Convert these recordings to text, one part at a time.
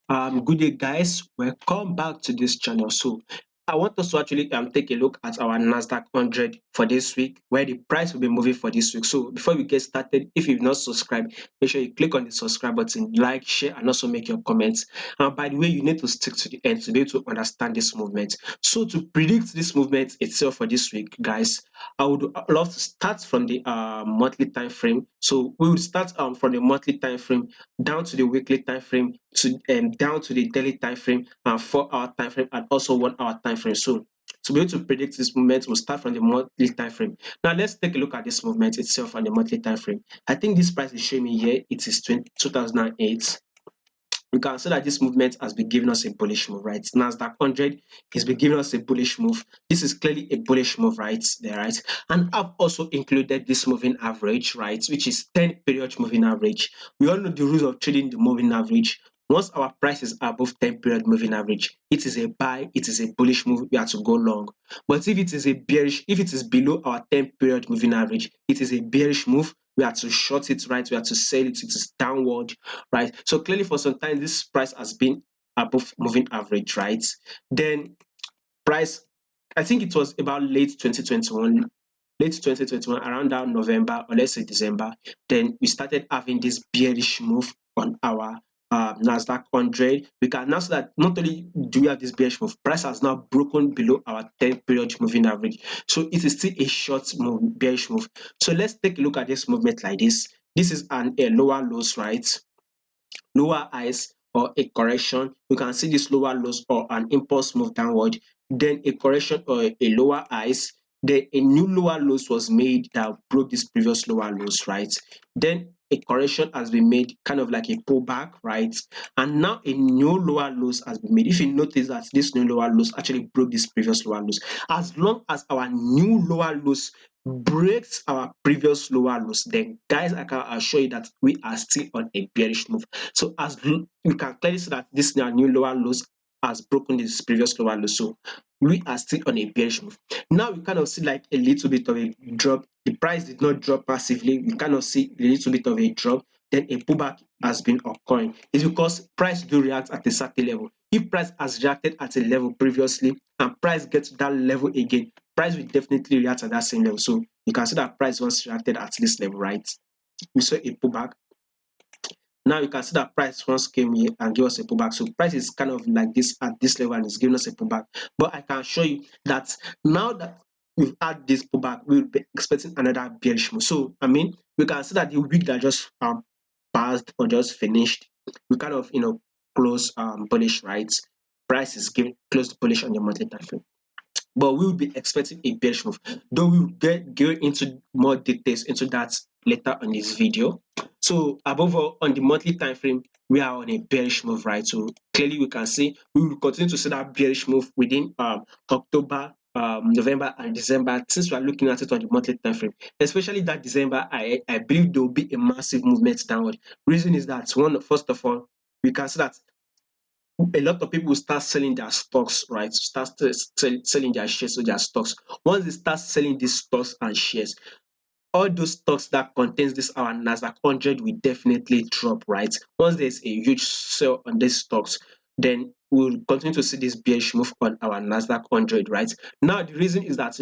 Good day, guys. Welcome back to this channel. So, I want us to actually take a look at our Nasdaq 100 for this week, where the price will be moving for this week. So, before we get started, if you've not subscribed, make sure you click on the subscribe button, like, share, and also make your comments. And by the way, you need to stick to the end to be able to understand this movement. So, to predict this movement itself for this week, guys, I would love to start from the monthly time frame. So, we will start from the monthly time frame down to the weekly time frame to down to the daily time frame and 4 hour time frame and also 1 hour time frame. So to be able to predict this movement, we'll start from the monthly time frame. Now let's take a look at this movement itself on the monthly time frame. I think this price is showing me here. It is 2008. We can see that this movement has been giving us a bullish move, right? Nasdaq 100 has been giving us a bullish move. This is clearly a bullish move right there, right? And I've also included this moving average, right, which is 10 period moving average. We all know the rules of trading the moving average. Once our price is above 10 period moving average, it is a buy, it is a bullish move, we have to go long. But if it is a bearish, if it is below our 10 period moving average, it is a bearish move, we have to short it, right? We have to sell it, it is downward, right? So clearly for some time this price has been above moving average, right? Then price, I think it was about late 2021, around that November or let's say December, then we started having this bearish move on our Nasdaq 100. We can now see that not only do we have this bearish move, price has now broken below our 10 period moving average. So it is still a short move, bearish move. So let's take a look at this movement like this. This is a lower lows, right? Lower highs or a correction. You can see this lower lows or an impulse move downward, then a correction or a lower highs, then a new lower lows was made that broke this previous lower lows, right? Then a correction has been made, kind of like a pullback, right? And now a new lower lows has been made. If you notice that this new lower lows actually broke this previous lower lows, as long as our new lower lows breaks our previous lower lows, then guys, I can assure you that we are still on a bearish move. So as you can clearly see that this new lower lows has broken this previous lower low. So we are still on a bearish move. Now we kind of see like a little bit of a drop. The price did not drop massively. We kind of see a little bit of a drop. Then a pullback has been occurring. It's because price do react at a certain level. If price has reacted at a level previously and price gets to that level again, price will definitely react at that same level. So you can see that price once reacted at this level, right? We saw a pullback. Now you can see that price once came here and gave us a pullback. So price is kind of like this at this level and it's giving us a pullback. But I can show you that now that we've had this pullback, we'll be expecting another bearish move. So I mean, we can see that the week that just passed or just finished, we kind of close bullish, right? Price is giving close to bullish on the monthly time frame, but we will be expecting a bearish move, though we will go into more details into that later on this video. So above all, on the monthly time frame, we are on a bearish move, right? So clearly we can see we will continue to see that bearish move within October, November and December, since we are looking at it on the monthly time frame. Especially that December, I believe there will be a massive movement downward. Reason is that first of all, we can see that a lot of people will start selling their stocks, right? Selling their shares or their stocks. Once they start selling these stocks and shares, all those stocks that contains this our Nasdaq 100 will definitely drop, right? Once there's a huge sell on these stocks, then we'll continue to see this bearish move on our Nasdaq 100, right? Now the reason is that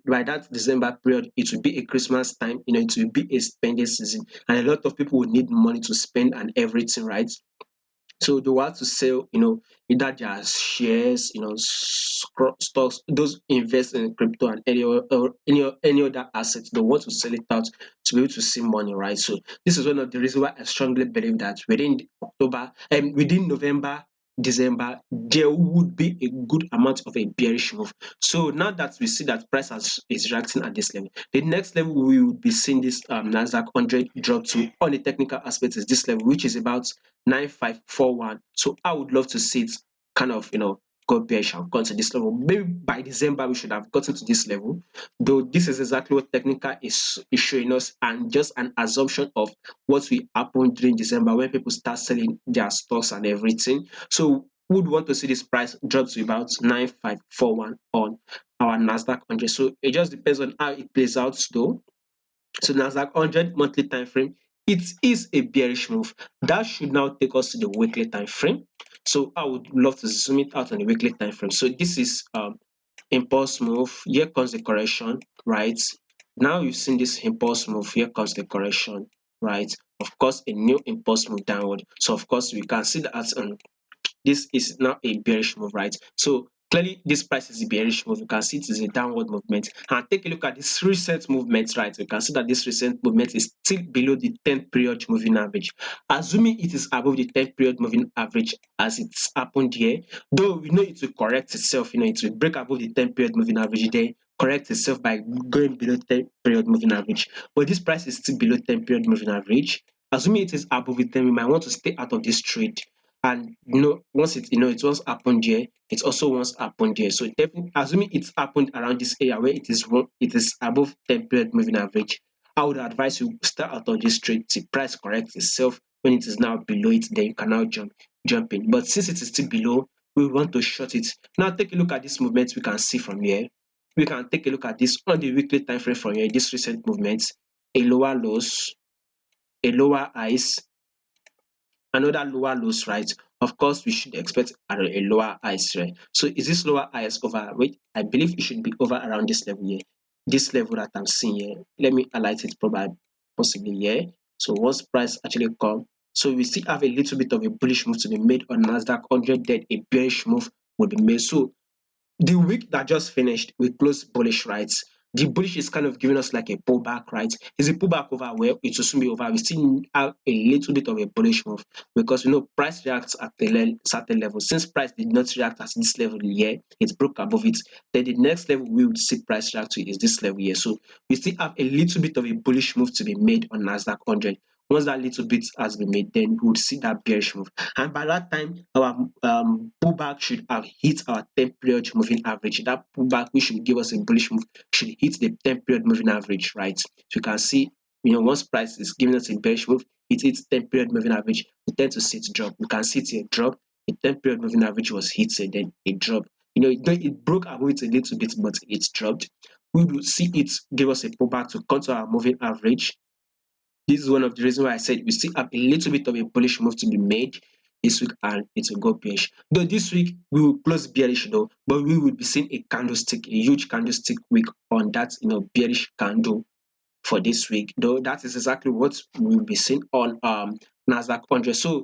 by that December period, it will be a Christmas time, it will be a spending season, and a lot of people will need money to spend and everything, right? So they want to sell, either their shares, stocks, those invest in crypto and any other assets. They want to sell it out to be able to see money, right? So this is one of the reasons why I strongly believe that within October and within November, December, there would be a good amount of a bearish move. So now that we see that is reacting at this level, the next level we will be seeing this Nasdaq 100 drop to on the technical aspect is this level, which is about 9541. So I would love to see it kind of, go bearish and gone to this level. Maybe by December we should have gotten to this level, though this is exactly what technical is showing us, and just an assumption of what will happen during December when people start selling their stocks and everything. So would want to see this price drop to about 9541 on our Nasdaq 100. So it just depends on how it plays out though. So Nasdaq 100 monthly time frame it is a bearish move. That should now take us to the weekly time frame. So I would love to zoom it out on the weekly time frame. So this is impulse move. Here comes the correction, right? Now you've seen this impulse move. Here comes the correction, right? Of course, a new impulse move downward. So of course, we can see that this is now a bearish move, right? So clearly this price is a bearish move. You can see it is a downward movement. And take a look at this recent movement, right? You can see that this recent movement is still below the 10 period moving average. Assuming it is above the 10 period moving average as it's happened here, though we know it will correct itself, it will break above the 10 period moving average, then correct itself by going below 10 period moving average. But this price is still below 10 period moving average. Assuming it is above it, then we might want to stay out of this trade. And once it once happened there, it also once happened there. So definitely, assuming it's happened around this area where it is above 10 period moving average, I would advise you start out of this trade till price corrects itself. When it is now below it, then you can now jump in. But since it is still below, we want to short it. Now take a look at this movement we can see from here. We can take a look at this on the weekly time frame from here. This recent movement, a lower lows, a lower highs, another lower lows, right? Of course, we should expect a lower highs, right? So is this lower highs over? Wait, I believe it should be over around this level here. This level that I'm seeing here. Let me highlight it probably possibly here. So once price actually come, so we still have a little bit of a bullish move to be made on Nasdaq 100. Then a bearish move will be made. So the week that just finished, we closed bullish, right? The bullish is kind of giving us like a pullback, right? Is a pullback over where it will soon be over. We still have a little bit of a bullish move because price reacts at a certain level. Since price did not react at this level here, it broke above it. Then the next level we would see price react to is this level here. So we still have a little bit of a bullish move to be made on Nasdaq 100. Once that little bit has been made, then we would see that bearish move. And by that time, our pullback should have hit our 10 period moving average. That pullback, which should give us a bullish move, should hit the 10 period moving average, right? So you can see, once price is giving us a bearish move, it hits 10 period moving average, we tend to see it drop. You can see it here drop. The 10 period moving average was hit, and then it dropped. It broke above it a little bit, but it dropped. We will see it give us a pullback to come to our moving average. This is one of the reasons why I said we still have a little bit of a bullish move to be made this week, and it will go bearish. Though this week we will close bearish though, but we will be seeing a candlestick, a huge candlestick week on that bearish candle for this week. Though that is exactly what we'll be seeing on Nasdaq 100. So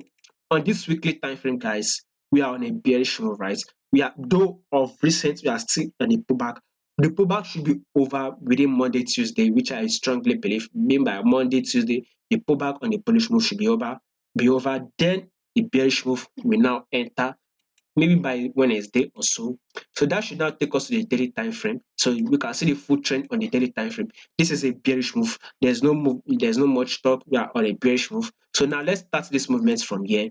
on this weekly time frame, guys, we are on a bearish move, right? We are though of recent we are still on a pullback. The pullback should be over within Monday, Tuesday, which I strongly believe. Mean by Monday, Tuesday, the pullback on the bullish move should be over. Then the bearish move will now enter maybe by Wednesday or so. So that should now take us to the daily time frame. So we can see the full trend on the daily time frame. This is a bearish move. There's no move, there's no much talk. We are on a bearish move. So now let's start this movement from here,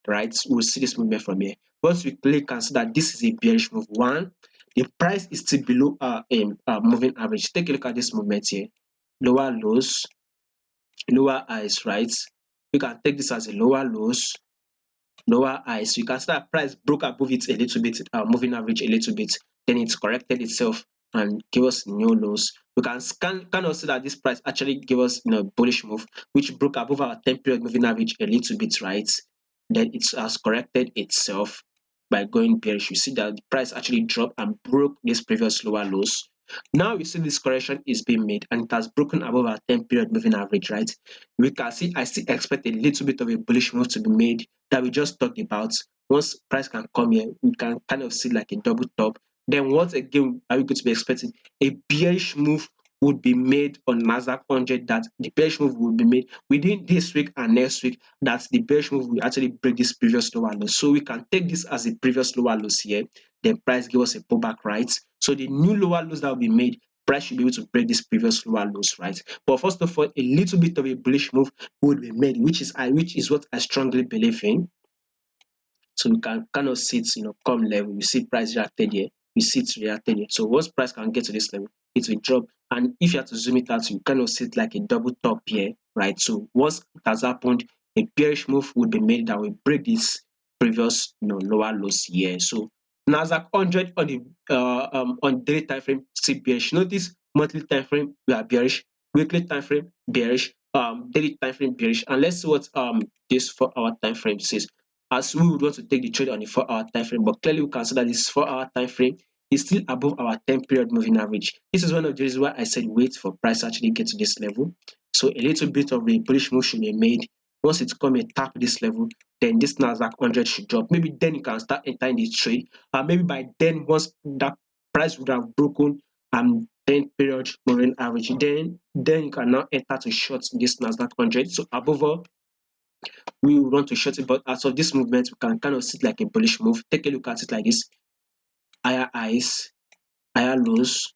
right? We'll see this movement from here. Once we clearly can see that this is a bearish move. One, the price is still below moving average. Take a look at this movement here. Lower lows, lower highs, right? You can take this as a lower lows, lower highs. You can see that price broke above it a little bit, moving average a little bit, then it corrected itself and gave us new lows. We can kind of see that this price actually gave us bullish move, which broke above our 10 period moving average a little bit, right? Then it has corrected itself by going bearish. You see that the price actually dropped and broke this previous lower lows. Now you see this correction is being made and it has broken above our 10 period moving average, right? We can see I still expect a little bit of a bullish move to be made that we just talked about. Once price can come here, we can kind of see like a double top. Then what again are we going to be expecting? A bearish move would be made on Nasdaq 100. That the bearish move will be made within this week and next week. That the bearish move will actually break this previous lower low. So we can take this as a previous lower lows here. Then price give us a pullback, right? So the new lower lows that will be made, price should be able to break this previous lower lows, right? But first of all, a little bit of a bullish move would be made, which is what I strongly believe in. So we can kind of see it, come level. We see price reacted here. We see it reacted here. So once price can get to this level, it will drop. And if you have to zoom it out, you kind of see it like a double top here, right? So once it has happened, a bearish move would be made that will break this previous, lower lows here. So Nasdaq 100 on the on daily time frame still bearish. Notice monthly time frame we are bearish, weekly time frame bearish, daily time frame bearish, and let's see what this 4 hour time frame says. As we would want to take the trade on the 4 hour time frame, but clearly we can see that this 4 hour time frame is still above our 10 period moving average. This is one of the reasons why I said wait for price to actually get to this level. So a little bit of a bullish move should be made. Once it's come and tap this level, then this NAS100 should drop. Maybe then you can start entering the trade. Maybe by then, once that price would have broken 10 period moving average, then you can now enter to short this NAS100. So above all, we want to short it, but as of this movement, we can kind of see it like a bullish move. Take a look at it like this: higher highs, higher lows,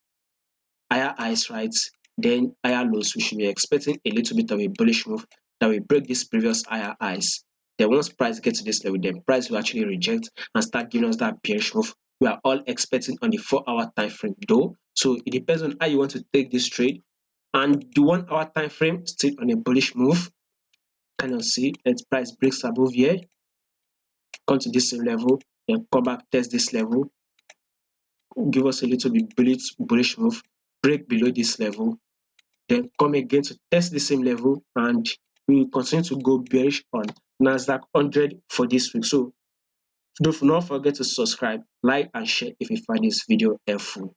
higher highs, right? Then higher lows. We should be expecting a little bit of a bullish move that will break this previous higher highs. Then once price gets to this level, then price will actually reject and start giving us that bearish move we are all expecting on the 4 hour time frame though. So it depends on how you want to take this trade. And the 1 hour time frame still on a bullish move. Kind of see let price breaks above here, come to this same level, then come back, test this level, give us a little bit bullish move, break below this level, then come again to test the same level, and we will continue to go bearish on Nasdaq 100 for this week. So do not forget to subscribe, like, and share if you find this video helpful.